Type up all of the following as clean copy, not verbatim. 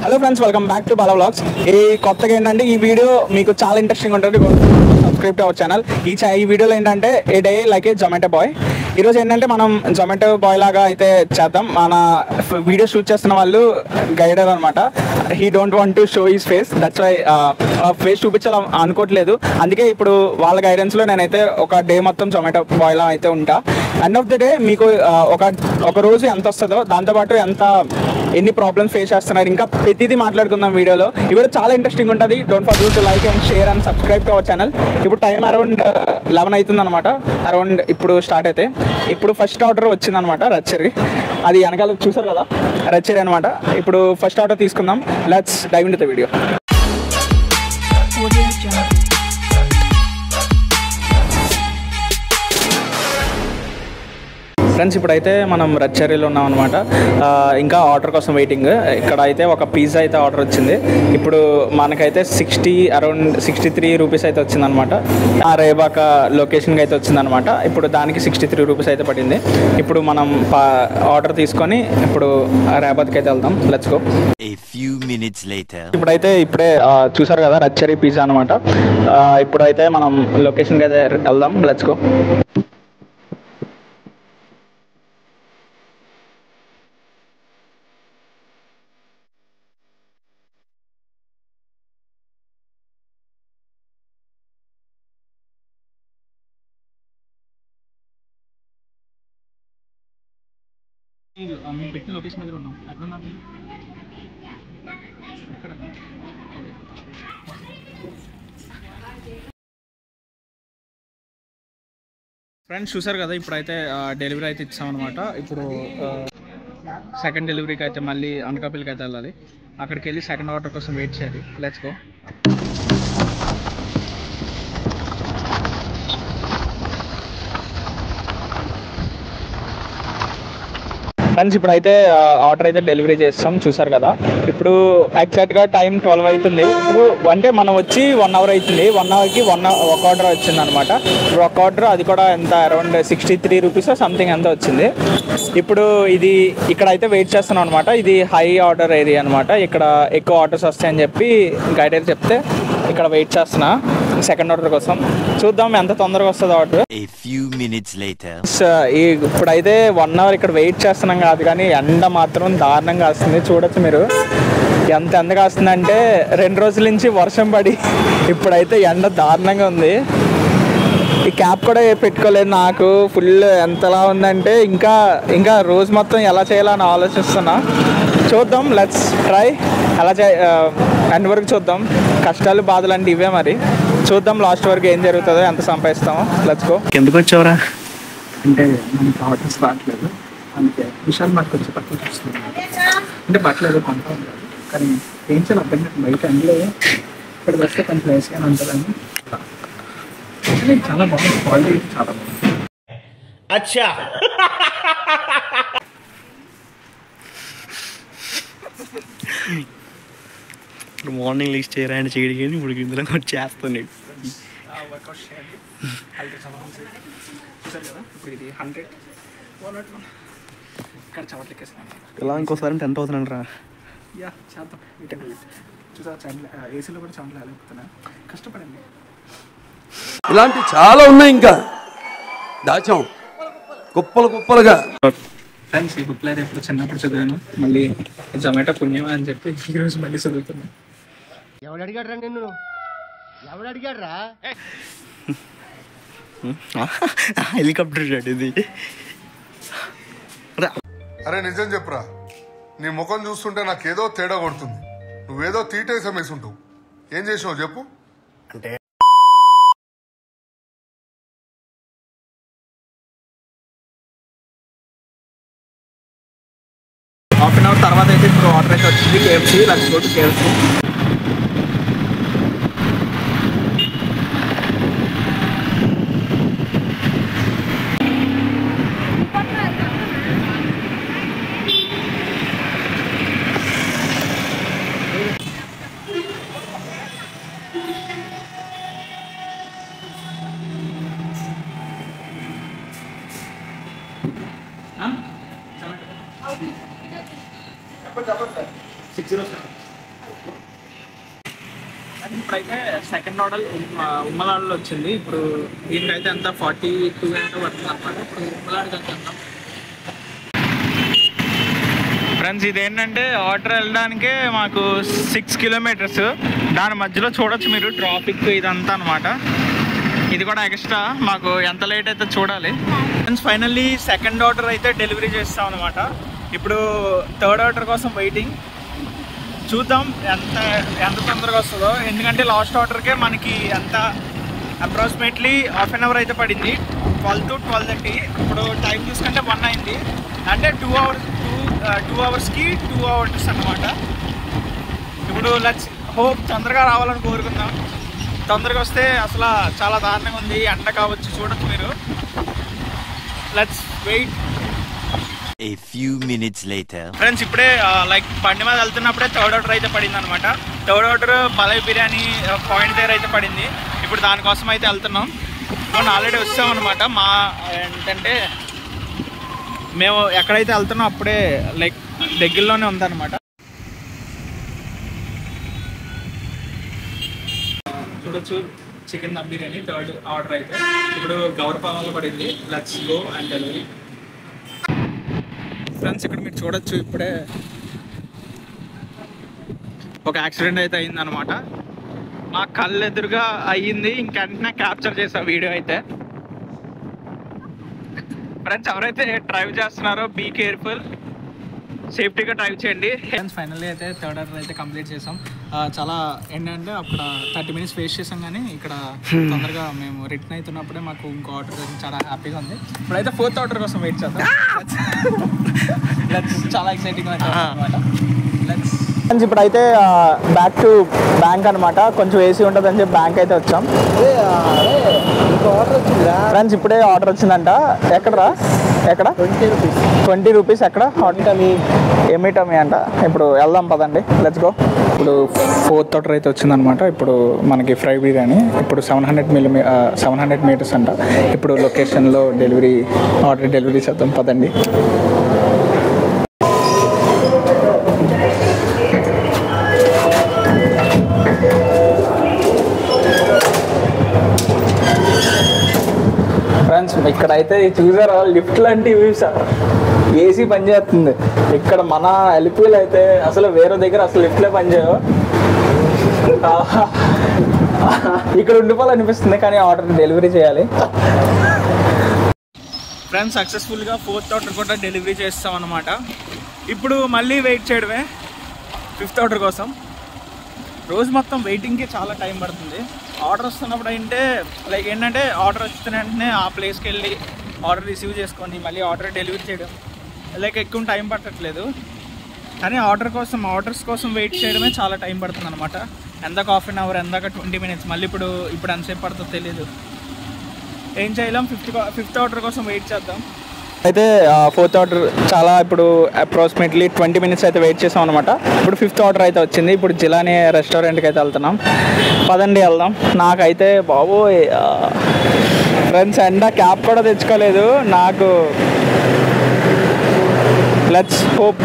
Hello friends, welcome back to Bala vlogs. ఈ కొత్తగా ఏంటంటే ఈ వీడియో మీకు చాలా ఇంట్రెస్టింగ్ ఉంటుంది. Subscribe to our channel. ఈ వీడియోలో ఏంటంటే a day like a Zomato boy. ఈరోజు ఏంటంటే మనం జొమాటో బాయ్ లాగా అయితే చేద్దాం. మన వీడియో షూట్ చేస్తున్న వాళ్ళు గైడర్ అనమాట. He don't want to show his face, that's why face చూపించాలి అనుకోవట్లేదు. అందుకే ఇప్పుడు వాళ్ళ గైడెన్స్లో నేనైతే ఒక డే మొత్తం జొమాటో బాయ్లా అయితే ఉంటా. ఎండ్ ఆఫ్ ద డే మీకు ఒక రోజు ఎంత వస్తుందో, దాంతోపాటు ఎన్ని ప్రాబ్లమ్స్ ఫేస్ చేస్తున్నారు, ఇంకా ప్రతిదీ మాట్లాడుకుందాం వీడియోలో. ఈ వీడియో చాలా ఇంట్రెస్టింగ్ ఉంటుంది. Don't forget to like and share and subscribe to our channel. ఇప్పుడు టైం అరౌండ్ 11 అవుతుంది అనమాట. అరౌండ్ ఇప్పుడు స్టార్ట్ అయితే ఇప్పుడు ఫస్ట్ ఆర్డర్ వచ్చిందనమాట, రచ్చరి. అది వెనకాల చూసారు కదా, రచ్చరి అనమాట. ఇప్పుడు ఫస్ట్ ఆర్డర్ తీసుకుందాం. Let's dive into the video. Friends, ఇప్పుడైతే మనం రచ్చరీలో ఉన్నాం అనమాట. ఇంకా ఆర్డర్ కోసం వెయిటింగ్. ఇక్కడ అయితే ఒక పిజ్జా అయితే ఆర్డర్ వచ్చింది. ఇప్పుడు మనకైతే అరౌండ్ 63 రూపీస్ అయితే వచ్చిందనమాట. ఆ రేబాక లొకేషన్కి అయితే వచ్చిందనమాట. ఇప్పుడు దానికి 63 రూపీస్ అయితే పడింది. ఇప్పుడు మనం ఆర్డర్ తీసుకొని ఇప్పుడు రేబాద్కి అయితే వెళ్దాం. Let's go. ఇప్పుడే చూసారు కదా, రచ్చరీ పిజ్జా అనమాట. ఇప్పుడైతే మనం లొకేషన్కి అయితే వెళ్దాం. Let's go. మేము పెట్టిన లొకేషన్ దగ్గర ఉన్నాం. ఎక్కడున్నా ఫ్రెండ్స్, చూసారు కదా, ఇప్పుడైతే డెలివరీ అయితే ఇచ్చామన్నమాట. ఇప్పుడు సెకండ్ డెలివరీకి అయితే మళ్ళీ అనకాపల్లికి అయితే వెళ్ళాలి. అక్కడికి వెళ్ళి సెకండ్ ఆర్డర్ కోసం వెయిట్ చేయాలి. Let's go. ఫ్రెండ్స్, ఇప్పుడైతే ఆర్డర్ అయితే డెలివరీ చేస్తాం. చూసారు కదా, ఇప్పుడు ఎగ్జాక్ట్గా టైం 12 అవుతుంది. ఇప్పుడు అంటే మనం వచ్చి 1 అవర్ అవుతుంది. 1 అవర్కి ఒక ఆర్డర్ వచ్చింది అనమాట. ఇప్పుడు ఒక ఆర్డర్, అది కూడా ఎంత అరౌండ్ 63 రూపీస్ సంథింగ్ ఎంత వచ్చింది. ఇప్పుడు ఇక్కడ అయితే వెయిట్ చేస్తున్నాం అనమాట. ఇది హై ఆర్డర్ ఏరియా అనమాట. ఇక్కడ ఎక్కువ ఆర్డర్స్ వస్తాయని చెప్పి గైడర్ చెప్తే ఇక్కడ వెయిట్ చేస్తున్నా సెకండ్ ఆర్డర్ కోసం. చూద్దాం ఎంత తొందరగా వస్తుందో ఆర్డర్. ఇప్పుడైతే 1 అవర్ ఇక్కడ వెయిట్ చేస్తున్నాం కాదు, కానీ ఎండ మాత్రం దారుణంగా వస్తుంది. చూడొచ్చు మీరు ఎంత ఎండగా వస్తుందంటే 2 రోజుల నుంచి వర్షం పడి ఇప్పుడైతే ఎండ దారుణంగా ఉంది. ఈ క్యాప్ కూడా పెట్టుకోలేదు. నాకు ఫుల్ ఎంతలా ఉందంటే ఇంకా రోజు మొత్తం ఎలా చేయాలని ఆలోచిస్తున్నా. చూద్దాం, లెట్స్ ట్రై. ఎలా ఎండ్ వరకు చూద్దాం. కష్టాలు బాధలు అంటే ఇవే మరి. చూద్దాం లాస్ట్ వరకు ఏం జరుగుతుందో, ఎంత సంపాదిస్తామో. Let's go. ఎందుకు వచ్చావురా అంటే మనకి ఆర్డర్స్ రావట్లేదు, అందుకే విశాల్ మార్ట్కి వచ్చి పక్కన చూస్తున్నాను. అంటే బట్టలు ఏదో కొంటా ఉంటారు, కానీ ఏం చేయాలి అర్థం కాదు. బయట అందులో ఇక్కడ వస్తే కొంచెం ప్లేస్గానే ఉంటుందని. చాలా బాగుంది, క్వాలిటీ చాలా బాగుంది. అచ్చా, ఇప్పుడు మార్నింగ్ లిస్ట్ చేయరాని చేయడం కానీ ఇప్పుడు ఇందులో కూడా చేస్తాను. ఇలా ఇంకోసారి 10,000 అంటారా? ఏసీలో కూడా చాలా లేకపోతున్నా, కష్టపడండి. ఇలాంటి చాలా ఉన్నాయి, ఇంకా దాచాం కుప్పలుగా. ఫ్రెండ్స్, ఈ బుక్లో అయితే ఎప్పుడు చిన్నప్పుడు చదివాను. మళ్ళీ జొమాటో పుణ్యమా అని చెప్పి ఈరోజు మళ్ళీ చదువుతున్నాను. ఎవడు అడిగాడ్రా నిన్ను? ఎవడు అడిగాడ్రా? హెలికాప్టర్ షాట్ ఇది. అరే నిజం చెప్పురా, నీ ముఖం చూస్తుంటే నాకేదో తేడా కొడుతుంది. నువ్వేదో తీటేసం వేసుంటావు. ఏం చేసావు చెప్పు. అంటే హాఫ్ అన్ అవర్ తర్వాత అయితే ఇప్పుడు ఆర్డర్ అయితే వచ్చింది. KFC. Let's go to KFC. చెప్పండి 607. ఇప్పుడైతే సెకండ్ ఆర్డర్ ఉమ్మలాడలో వచ్చింది. ఇప్పుడు దీనికైతే అంతా 42 ఎంతో పడుతుంది అనమాట. ఇప్పుడు ఉమ్మలాడికి వెళ్తాం ఫ్రెండ్స్. ఇదేంటంటే ఆర్డర్ వెళ్ళడానికే మాకు 6 కిలోమీటర్స్. దాని మధ్యలో చూడొచ్చు మీరు ట్రాఫిక్ ఇదంతా అనమాట. ఇది కూడా ఎక్స్ట్రా మాకు ఎంత లేట్ అయితే చూడాలి ఫ్రెండ్స్. ఫైనల్లీ సెకండ్ ఆర్డర్ అయితే డెలివరీ చేస్తాం అనమాట. ఇప్పుడు థర్డ్ ఆర్డర్ కోసం వెయిటింగ్. చూద్దాం ఎంత తొందరగా వస్తుందో. ఎందుకంటే లాస్ట్ ఆర్డర్కే మనకి ఎంత అప్రాక్సిమేట్లీ హాఫ్ అన్ అవర్ అయితే పడింది, 12 to 12:30. ఇప్పుడు టైం చూసుకుంటే 1 అయింది. అంటే 2 అవర్స్కి 2 hours అన్నమాట. ఇప్పుడు లెట్స్ హోప్ తొందరగా రావాలని కోరుకుందాం. తొందరగా వస్తే అసలు చాలా దారుణంగా ఉంది. ఎండ కావచ్చు, చూడొచ్చు మీరు. Let's wait. A few minutes later. Friends ఇప్పుడే లైక్ బండి మీద వెళ్తున్నప్పుడే థర్డ్ ఆర్డర్ అయితే పడింది అనమాట. థర్డ్ ఆర్డర్ బలై బిర్యానీ పాయింట్ దగ్గర అయితే పడింది. ఇప్పుడు దానికోసం అయితే వెళ్తున్నాం. మనం ఆల్రెడీ వచ్చామన్నమాట. మా ఏంటంటే మేము ఎక్కడైతే వెళ్తున్నాం అప్పుడే లైక్ దగ్గరలోనే ఉందన్నమాట. చూడొచ్చు chicken dum biryani third order అయితే ఇప్పుడు గౌరపాలలో పడింది. Let's go and delivery. Friends ఇక్కడ మీరు చూడొచ్చు ఇప్పుడే ఒక యాక్సిడెంట్ అయితే అయిందనమాట. మా కళ్ళు ఎదురుగా అయ్యింది. ఇంకెంటనే క్యాప్చర్ చేసా వీడియో అయితే. ఫ్రెండ్స్ ఎవరైతే డ్రైవ్ చేస్తున్నారో బీ కేర్ఫుల్, సేఫ్టీగా డ్రైవ్ చేయండి. ఫ్రెండ్స్ ఫైనల్లీ అయితే థర్డ్ ఆర్డర్ అయితే కంప్లీట్ చేసాం. చాలా ఏంటంటే అక్కడ 30 minutes ఫేస్ చేసాం, కానీ ఇక్కడ తొందరగా మేము రిటర్న్ అవుతున్నప్పుడే మాకు ఇంకో ఆర్డర్ చాలా హ్యాపీగా ఉంది. ఇప్పుడైతే ఫోర్త్ ఆర్డర్ కోసం వెయిట్ చేద్దాం. చాలా ఎక్సైటింగ్ అనమాట. ఇప్పుడైతే బ్యాక్ టు బ్యాంక్ అనమాట. కొంచెం ఏసీ ఉంటుంది అని చెప్పి బ్యాంక్ అయితే వచ్చాం. ఫ్రెండ్స్ ఇప్పుడే ఆర్డర్ వచ్చిందంట. ఎక్కడరా? ఎక్కడ? 20 రూపీస్. ఎక్కడ? ఏమిటమి అంట. ఇప్పుడు వెళ్దాం పదండి, లెట్స్ గో. ఇప్పుడు ఫోర్త్ ఆర్డర్ అయితే వచ్చిందనమాట. ఇప్పుడు మనకి ఫ్రై బిర్యానీ. ఇప్పుడు 700 meters అంట. ఇప్పుడు లొకేషన్లో ఆర్డర్ డెలివరీ చేద్దాం పదండి. ఫ్రెండ్స్ ఇక్కడైతే చూసారా లిఫ్ట్ లాంటివి, ఏసీ పనిచేస్తుంది. ఇక్కడ మన ఎల్పీలు అయితే అసలు వేరే దగ్గర అసలు లిఫ్ట్లే పనిచేయవు. ఇక్కడ ఉండిపోవాలనిపిస్తుంది, కానీ ఆర్డర్ డెలివరీ చేయాలి. ఫ్రెండ్స్ సక్సెస్ఫుల్గా ఫోర్త్ ఆర్డర్ కూడా డెలివరీ చేస్తాం అన్నమాట. ఇప్పుడు మళ్ళీ వెయిట్ చేయడమే ఫిఫ్త్ ఆర్డర్ కోసం. రోజు మొత్తం వెయిటింగ్కి చాలా టైం పడుతుంది. ఆర్డర్ వస్తున్నప్పుడు అంటే లైక్ ఏంటంటే ఆర్డర్ వచ్చిన వెంటనే ఆ ప్లేస్కి వెళ్ళి ఆర్డర్ రిసీవ్ చేసుకొని మళ్ళీ ఆర్డర్ డెలివరీ చేయడం లైక్ ఎక్కువ టైం పట్టట్లేదు. కానీ ఆర్డర్స్ కోసం వెయిట్ చేయడమే చాలా టైం పడుతుంది అనమాట. ఎందాక హాఫ్ అన్ అవర్, ఎందాక 20 minutes. మళ్ళీ ఇప్పుడు ఎంతసేపు పడుతుందో తెలియదు. ఏం చేయలేం. ఫిఫ్త్ ఆర్డర్ కోసం వెయిట్ చేద్దాం. అయితే ఫోర్త్ ఆర్డర్ చాలా ఇప్పుడు అప్రాక్సిమేట్లీ 20 minutes అయితే వెయిట్ చేసాం అనమాట. ఇప్పుడు ఫిఫ్త్ ఆర్డర్ అయితే వచ్చింది. ఇప్పుడు జిలానీ రెస్టారెంట్కి అయితే వెళ్తున్నాం. పదండి వెళ్దాం. నాకైతే బాబోయ్ ఫ్రెండ్స్ ఎండ క్యాప్ కూడా తెచ్చుకోలేదు నాకు. Let's hope.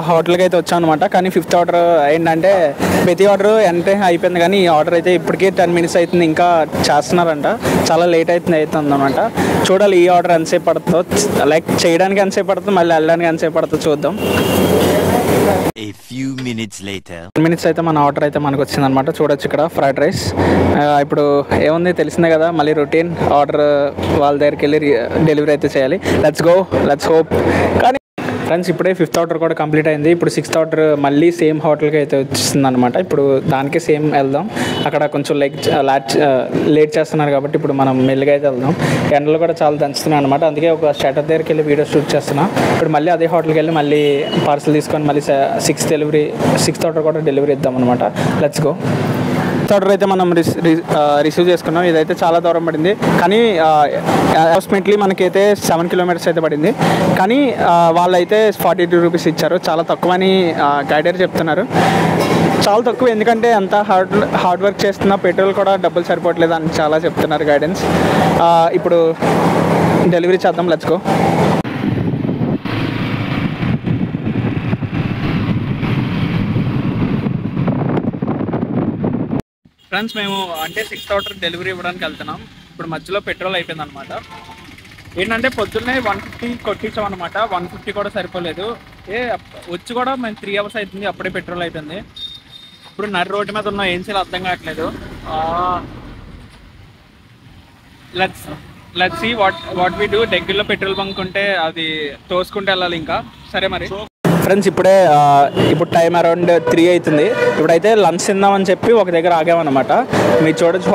హోటల్కి అయితే వచ్చాం అనమాట. కానీ ఫిఫ్త్ ఆర్డర్ ఏంటంటే ప్రతి ఆర్డర్ అంటే అయిపోయింది, కానీ ఈ ఆర్డర్ అయితే ఇప్పటికే 10 minutes అవుతుంది, ఇంకా చేస్తున్నారంట. చాలా లేట్ అవుతుంది అనమాట. చూడాలి ఈ ఆర్డర్ ఎంతసేపు పడుతుందో, లైక్ చేయడానికి ఎంతసేపు పడుతుంది, మళ్ళీ వెళ్ళడానికి ఎంతసేపు పడుతుందో చూద్దాం. A few minutes later. 10 minutes అయితే మన ఆర్డర్ అయితే మనకు వచ్చింది అనమాట. చూడొచ్చు ఇక్కడ ఫ్రైడ్ రైస్. ఇప్పుడు ఏముంది తెలిసిందే కదా, మళ్ళీ రొటీన్ ఆర్డర్ వాళ్ళ దగ్గరికి వెళ్ళి డెలివరీ అయితే చేయాలి. Let's go, let's hope. కానీ ఫ్రెండ్స్ ఇప్పుడే ఫిఫ్త్ ఆర్డర్ కూడా కంప్లీట్ అయింది. ఇప్పుడు సిక్స్త్ ఆర్డర్ మళ్ళీ సేమ్ హోటల్కి అయితే వచ్చింది అనమాట. ఇప్పుడు దానికి సేమ్ వెళ్దాం. అక్కడ కొంచెం లేట్ చేస్తున్నారు కాబట్టి ఇప్పుడు మనం మెల్లిగా అయితే వెళ్దాం. ఎండలు కూడా చాలా దంచుతున్నాయి అనమాట. అందుకే ఒక స్టార్టర్ దగ్గరికి వెళ్ళి వీడియో షూట్ చేస్తున్నాం. ఇప్పుడు మళ్ళీ అదే హోటల్కి వెళ్ళి మళ్ళీ పార్సల్ తీసుకొని మళ్ళీ సిక్స్త్ ఆర్డర్ కూడా డెలివరీ ఇద్దాం అనమాట. Let's go. ఆర్డర్ అయితే మనం రిసీవ్ చేసుకున్నాం. ఇదైతే చాలా దూరం పడింది, కానీ అప్రాక్సిమేట్లీ మనకైతే 7 kilometers అయితే పడింది. కానీ వాళ్ళైతే 42 rupees ఇచ్చారు. చాలా తక్కువ అని గైడర్ చెప్తున్నారు. చాలా తక్కువ, ఎందుకంటే ఎంత హార్డ్ వర్క్ చేస్తున్నా పెట్రోల్ కూడా డబ్బులు సరిపోవట్లేదు అని చాలా చెప్తున్నారు గైడెన్స్. ఇప్పుడు డెలివరీ చేద్దాం. Let's go. ఫ్రెండ్స్ మేము అంటే 6th ఆర్డర్ డెలివరీ ఇవ్వడానికి వెళ్తున్నాం. ఇప్పుడు మధ్యలో పెట్రోల్ అయిపోయింది అనమాట. ఏంటంటే పొద్దున్నే 150 కొట్టించాం అనమాట. 150 కూడా సరిపోలేదు. వచ్చి కూడా మేము 3 hours అవుతుంది, అప్పుడే పెట్రోల్ అయిపోయింది. ఇప్పుడు నడి రోడ్డు మీద ఉన్నాం, ఏం చేయాలో అర్థం కావట్లేదు. Let's see what we do. దగ్గరలో పెట్రోల్ బంక్ ఉంటే అది తోసుకుంటూ వెళ్ళాలి ఇంకా. సరే మరి ఫ్రెండ్స్, ఇప్పుడు టైం అరౌండ్ 3 అవుతుంది. ఇప్పుడైతే లంచ్ తిందామని చెప్పి ఒక దగ్గర ఆగామన్నమాట. మీరు చూడొచ్చు,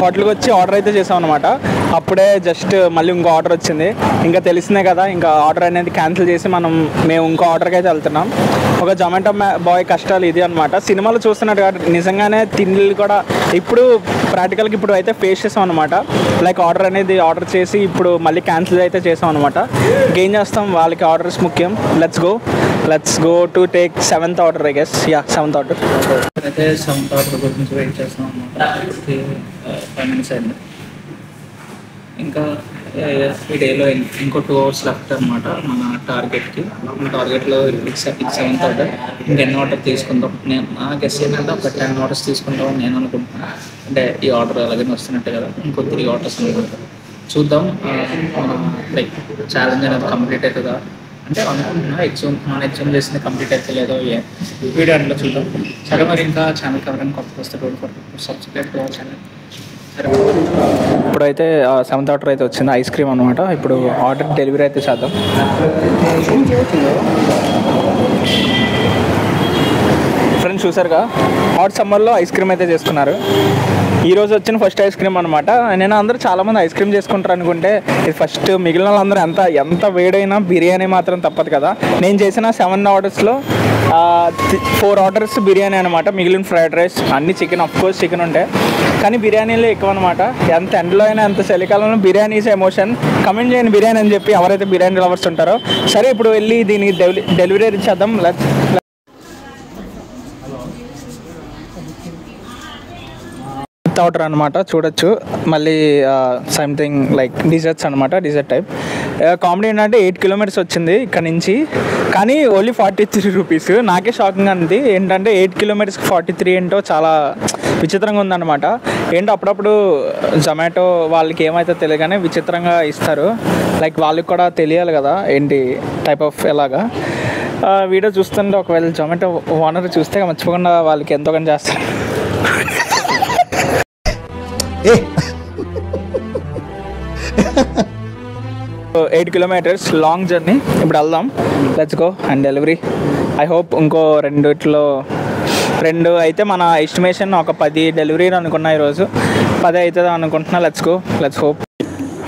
హోటల్కి వచ్చి ఆర్డర్ అయితే చేసామన్నమాట. అప్పుడే జస్ట్ మళ్ళీ ఇంకో ఆర్డర్ వచ్చింది. ఇంకా తెలిసిందే కదా, ఇంకా ఆర్డర్ అనేది క్యాన్సిల్ చేసి మేము ఇంకో ఆర్డర్కి అయితే వెళ్తున్నాం. ఒక జొమాటో బాయ్ కష్టాలు ఇది అనమాట. సినిమాలో చూస్తున్నట్టు కాబట్టి నిజంగానే తిండిలు కూడా ఇప్పుడు ప్రాక్టికల్గా ఇప్పుడు అయితే ఫేస్ చేసాం అనమాట. లైక్ ఆర్డర్ చేసి ఇప్పుడు మళ్ళీ క్యాన్సిల్ అయితే చేసాం అనమాట. ఇంకేం చేస్తాం, వాళ్ళకి ఆర్డర్స్ ముఖ్యం. Let's go to take 7th order, I guess. 7th order. అయితే 7th ఆర్డర్ గురించి వెయిట్ చేస్తాం అనమాట. 5 minutes అయింది. ఇంకా ఈ డేలో ఇంకో 2 hours లెఫ్ట్ అనమాట మన టార్గెట్కి. మన టార్గెట్లో 7th ఆర్డర్. ఇంకెన్ని ఆర్డర్ తీసుకుందాం, నేను నా గెస్ ఏంటంటే ఒక 10 orders తీసుకుంటాం నేను అనుకుంటున్నాను. అంటే ఈ ఆర్డర్ అలాగే వస్తున్నట్టే కదా, ఇంకో 3 orders అనుకుంటాం. చూద్దాం లైక్ ఛాలెంజ్ అనేది కంప్లీట్ అవుతుందా అంటే అనుకుంటున్నా. మన ఎగ్జామ్ చేసింది కంప్లీట్ అయితే లేదో వీడియో అందులో చూద్దాం. సరే మరి ఇంకా ఛానల్కి ఎవరైనా కొత్త వస్తే సబ్స్క్రైబ్ టు అవర్ ఛానల్. సరే ఇప్పుడైతే 7th ఆర్డర్ అయితే వచ్చింది, ఐస్ క్రీమ్ అనమాట. ఇప్పుడు ఆర్డర్ డెలివరీ అయితే చేద్దాం. ఫ్రెండ్స్ చూసారుగా, హాట్ సమ్మర్లో ఐస్ క్రీమ్ అయితే చేసుకున్నారు. ఈరోజు వచ్చిన ఫస్ట్ ఐస్ క్రీమ్ అనమాట. నేను అందరూ చాలామంది ఐస్ క్రీమ్ చేసుకుంటారు అనుకుంటే ఇది ఫస్ట్. మిగిలిన వాళ్ళందరూ ఎంత వేడైనా బిర్యానీ మాత్రం తప్పదు కదా. నేను చేసిన 7 ordersలో 4 orders బిర్యానీ అనమాట. మిగిలిన ఫ్రైడ్ రైస్ అన్ని చికెన్, అఫ్కోర్స్ చికెన్ ఉంటాయి కానీ బిర్యానీలో ఎక్కువ అనమాట. ఎంత ఎండలో అయినా ఎంత చలికాలంలో బిర్యానీ ఈజ్ ఎమోషన్. కమెంట్ చేయండి బిర్యానీ అని చెప్పి ఎవరైతే బిర్యానీ లవర్స్ ఉంటారో. సరే ఇప్పుడు వెళ్ళి దీనికి డెలివరీ ఇచ్చేద్దాం. ఆర్డర్ అనమాట, చూడొచ్చు. మళ్ళీ సంథింగ్ లైక్ డిజర్ట్స్ అనమాట, డిజర్ట్ టైప్. కామెడీ ఏంటంటే 8 kilometers వచ్చింది ఇక్కడ నుంచి, కానీ ఓన్లీ 43 rupees. నాకే షాకింగ్ అంది ఏంటంటే 8 kilometers 43 ఏంటో చాలా విచిత్రంగా ఉందన్నమాట. ఏంటో అప్పుడప్పుడు జొమాటో వాళ్ళకి ఏమైతే తెలియగానే విచిత్రంగా ఇస్తారు. లైక్ వాళ్ళకి కూడా తెలియాలి కదా ఏంటి టైప్ ఆఫ్ ఎలాగా. వీడియో చూస్తుంటే ఒకవేళ జొమాటో ఓనర్ చూస్తే మర్చిపోకుండా వాళ్ళకి ఎంతో కానీ చేస్తారు. 8 kilometers లాంగ్ జర్నీ. ఇప్పుడు వెళ్దాం, let's go and delivery. I hope ఇంకో 2 అయితే మన ఎస్టిమేషన్ ఒక 10 డెలివరీ అనుకున్నా. ఈరోజు 10 అవుతుంది అనుకుంటున్నా. Let's hope.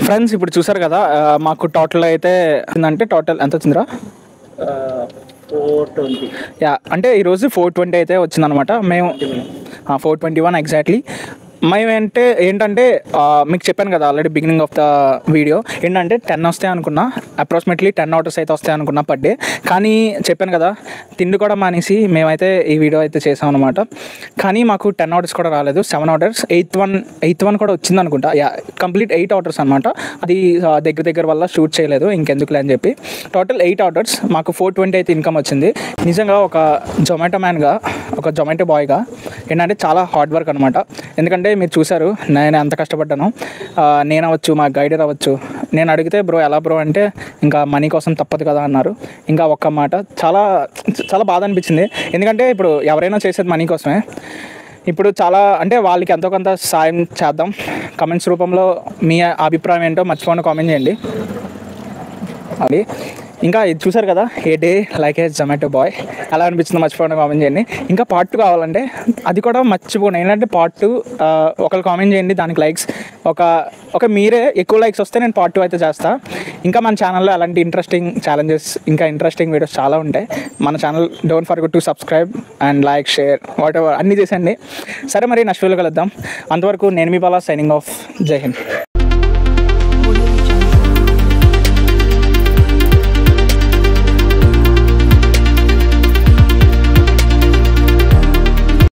ఫ్రెండ్స్ ఇప్పుడు చూసారు కదా, మాకు టోటల్ అయితే అంటే టోటల్ ఎంత వచ్చిందిరా? 420. అంటే ఈరోజు 420 అయితే వచ్చిందనమాట. మేము 421 ఎగ్జాక్ట్లీ. ఏంటంటే మీకు చెప్పాను కదా already beginning of the video, ఏంటంటే 10 వస్తాయి అనుకున్నా, అప్రాక్సిమేట్లీ 10 orders అయితే వస్తాయి అనుకున్నా పర్ డే. కానీ చెప్పాను కదా తిండి కూడా మానేసి మేమైతే ఈ వీడియో అయితే చేసాం అనమాట. కానీ మాకు 10 orders కూడా రాలేదు, 7 orders. 8th one కూడా వచ్చింది అనుకుంటా. కంప్లీట్ 8 orders అనమాట. అది దగ్గర వల్ల షూట్ చేయలేదు, ఇంకెందుకులే అని చెప్పి. టోటల్ 8 orders, మాకు 420 అయితే ఇన్కమ్ వచ్చింది. నిజంగా ఒక జొమాటో మ్యాన్గా, ఒక జొమాటో బాయ్గా ఏంటంటే చాలా హార్డ్ వర్క్ అనమాట. ఎందుకంటే మీరు చూసారు నేను ఎంత కష్టపడ్డాను. నేను అవ్వచ్చు, మా గైడర్ అవ్వచ్చు. నేను అడిగితే బ్రో ఎలా బ్రో అంటే ఇంకా మనీ కోసం తప్పదు కదా అన్నారు. ఇంకా ఒక్క మాట చాలా చాలా బాధ అనిపించింది. ఎందుకంటే ఇప్పుడు ఎవరైనా చేసేది మనీ కోసమే. ఇప్పుడు చాలా అంటే వాళ్ళకి ఎంతో కొంత సాయం చేద్దాం. కమెంట్స్ రూపంలో మీ అభిప్రాయం ఏంటో మర్చిపోకుండా కామెంట్ చేయండి. అది ఇంకా ఇది చూసారు కదా, a day like a Zomato boy ఎలా అనిపించిందో మర్చిపోకుండా కామెంట్ చేయండి. ఇంకా part 2 కావాలంటే అది కూడా మర్చిపోండి. ఏంటంటే part 2 ఒకరు కామెంట్ చేయండి, దానికి లైక్స్ ఒక మీరే ఎక్కువ లైక్స్ వస్తే నేను part 2 అయితే చేస్తాను. ఇంకా మన ఛానల్లో అలాంటి ఇంట్రెస్టింగ్ ఛాలెంజెస్, ఇంకా ఇంట్రెస్టింగ్ వీడియోస్ చాలా ఉంటాయి. మన channel don't forget to subscribe and like, share, what ever అన్నీ చేసండి. సరే మరి నెక్స్ట్ వీడియోలో కలుద్దాం. అంతవరకు నేను మీ బాలా, సైనింగ్ ఆఫ్. జై హింద్.